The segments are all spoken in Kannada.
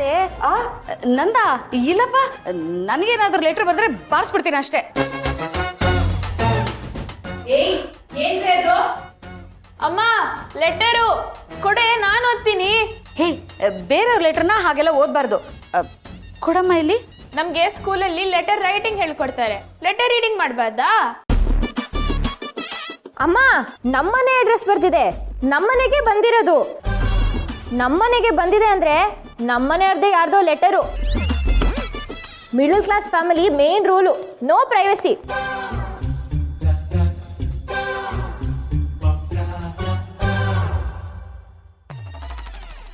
ಅತ್ತೆ. ನಂದ ಇಲ್ಲಪ್ಪ, ನನಗೇನಾದ್ರೂ ಲೆಟರ್ ಬರೆದ್ರೆ ಬಾರಿಸ್ಬಿಡ್ತೀನಿ ಅಷ್ಟೇ. ಅಮ್ಮ ಲೆಟರು ಕೊಡೆ, ನಾನು ಓದ್ತೀನಿ. ಹೇ, ಬೇರೆಯವ್ರ ಲೆಟರ್ನ ಹಾಗೆಲ್ಲ ಓದ್ಬಾರ್ದು. ಕೊಡಮ್ಮ ಇಲ್ಲಿ. ನಮ್ಗೆ ಸ್ಕೂಲಲ್ಲಿ ಲೆಟರ್ ರೈಟಿಂಗ್ ಹೇಳ್ಕೊಡ್ತಾರೆ, ಲೆಟರ್ ರೀಡಿಂಗ್ ಮಾಡ್ಬಾರ್ದಾ? ಅಮ್ಮ, ನಮ್ಮನೆ ಅಡ್ರೆಸ್ ಬರ್ದಿದೆ, ನಮ್ಮನೆಗೆ ಬಂದಿರೋದು. ನಮ್ಮನೆಗೆ ಬಂದಿದೆ ಅಂದ್ರೆ ನಮ್ಮನೆಯವ್ರದೇ ಯಾರ್ದೋ letter. Middle class family main rule, no privacy.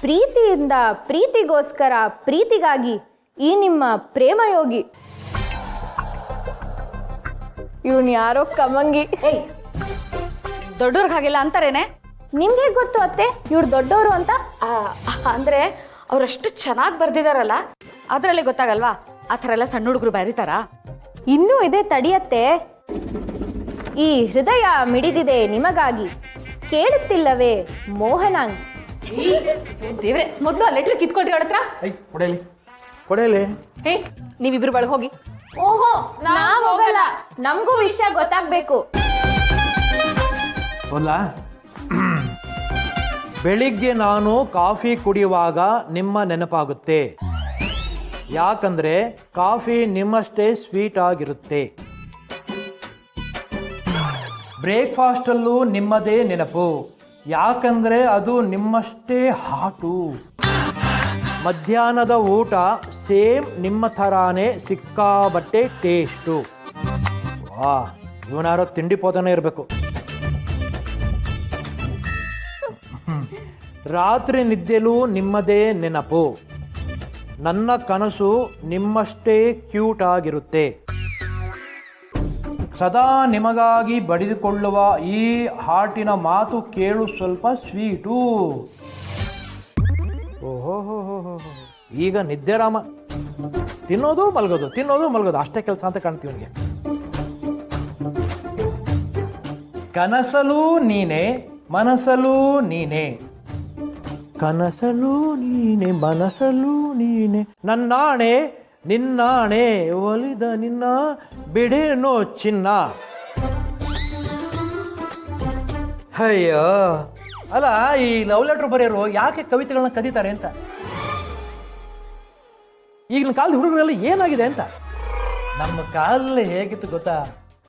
ಪ್ರೀತಿಯಿಂದ ಪ್ರೀತಿಗೋಸ್ಕರ ಪ್ರೀತಿಗಾಗಿ ಈ ನಿಮ್ಮ ಪ್ರೇಮಯೋಗಿ. ಇವನ್ ಯಾರೋ ಕಮಂಗಿ. ಏಯ್, ದೊಡ್ಡವ್ರಿಗೆ ಹಾಗೆಲ್ಲ ಅಂತಾರೇನೆ? ನಿಮ್ಗೆ ಗೊತ್ತು ಅತ್ತೆ ಇವ್ರು ದೊಡ್ಡವರು ಅಂತ? ಅಂದ್ರೆ ಅವ್ರಷ್ಟು ಚೆನ್ನಾಗಿ ಬರ್ದಿದಾರಲ್ಲ, ಅದ್ರಲ್ಲಿ ಗೊತ್ತಾಗಲ್ವಾ? ಆ ಥರ ಎಲ್ಲ ಸಣ್ಣ ಹುಡುಗರು ಬರೀತಾರ? ಇನ್ನೂ ಇದೆ ತಡಿಯತ್ತೆ. ಈ ಹೃದಯ ಮಿಡಿದಿದೆ ನಿಮಗಾಗಿ, ಕೇಳುತ್ತಿಲ್ಲವೇ ಮೋಹನಾಂಗ್. ದೇವ್ರೆ, ಮೊದಲು ಆ ಲೆಟರ್ ಕಿತ್ಕೊಳ್ರಿ ಅವಳ ಹತ್ರ. ಕೊಡೇಲಿ. ಹೇ, ನೀವಿಬ್ರು ಒಳಗೆ ಹೋಗಿ. ಓಹೋ, ನಾವ್ ಹೋಗಲ್ಲ, ನಮಗೂ ವಿಷಯ ಗೊತ್ತಾಗ್ಬೇಕು. ಬೆಳಿಗ್ಗೆ ನಾನು ಕಾಫಿ ಕುಡಿಯುವಾಗ ನಿಮ್ಮ ನೆನಪಾಗುತ್ತೆ. ಯಾಕಂದ್ರೆ ಕಾಫಿ ನಿಮ್ಮಷ್ಟೇ ಸ್ವೀಟ್ ಆಗಿರುತ್ತೆ. ಬ್ರೇಕ್ಫಾಸ್ಟ್ ಅಲ್ಲೂ ನಿಮ್ಮದೇ ನೆನಪು, ಯಾಕಂದ್ರೆ ಅದು ನಿಮ್ಮಷ್ಟೇ ಹಾಟು. ಮಧ್ಯಾಹ್ನದ ಊಟ ಸೇಮ್ ನಿಮ್ಮ ಥರಾನೇ ಸಿಕ್ಕಾಬಟ್ಟೆ ಟೇಸ್ಟು. ವಾ, ಇವನಾರೋ ತಿಂಡಿ ಪೋತನೇ ಇರಬೇಕು. ರಾತ್ರಿ ನಿದ್ದೆಲೂ ನಿಮ್ಮದೇ ನೆನಪು, ನನ್ನ ಕನಸು ನಿಮ್ಮಷ್ಟೇ ಕ್ಯೂಟ್ ಆಗಿರುತ್ತೆ. ಸದಾ ನಿಮಗಾಗಿ ಬಡಿದುಕೊಳ್ಳುವ ಈ ಹಾರ್ಟಿನ ಮಾತು ಕೇಳು ಸ್ವಲ್ಪ ಸ್ವೀಟು. ಓಹೋ, ಈಗ ನಿದ್ದೆ ರಾಮ. ತಿನ್ನೋದು ಮಲಗೋದು, ತಿನ್ನೋದು ಮಲಗೋದು, ಅಷ್ಟೇ ಕೆಲಸ ಅಂತ ಕಾಣ್ತೀವಿ ಅವನಿಗೆ. ಕನಸಲು ನೀನೆ, ಮನಸಲು ನೀನೆ, ಕನಸಲು ನೀನೆ, ಮನಸಲು ನೀನೆ, ನನ್ನಾಣೆ ನಿನ್ನಾಣೆ, ಒಲಿದ ನಿನ್ನ ಬಿಡೇನೋ ಚಿನ್ನ. ಅಯ್ಯೋ, ಅಲ್ಲ, ಈ ಲವ್ ಲೆಟರ್ ಬರೆಯೋರು ಯಾಕೆ ಕವಿತೆಗಳನ್ನ ಕದೀತಾರೆ ಅಂತ. ಈಗಿನ ಕಾಲದ ಹುಡುಗರೆಲ್ಲ ಏನಾಗಿದೆ ಅಂತ. ನಮ್ಮ ಕಾಲದಲ್ಲಿ ಹೇಗಿತ್ತು ಗೊತ್ತಾ?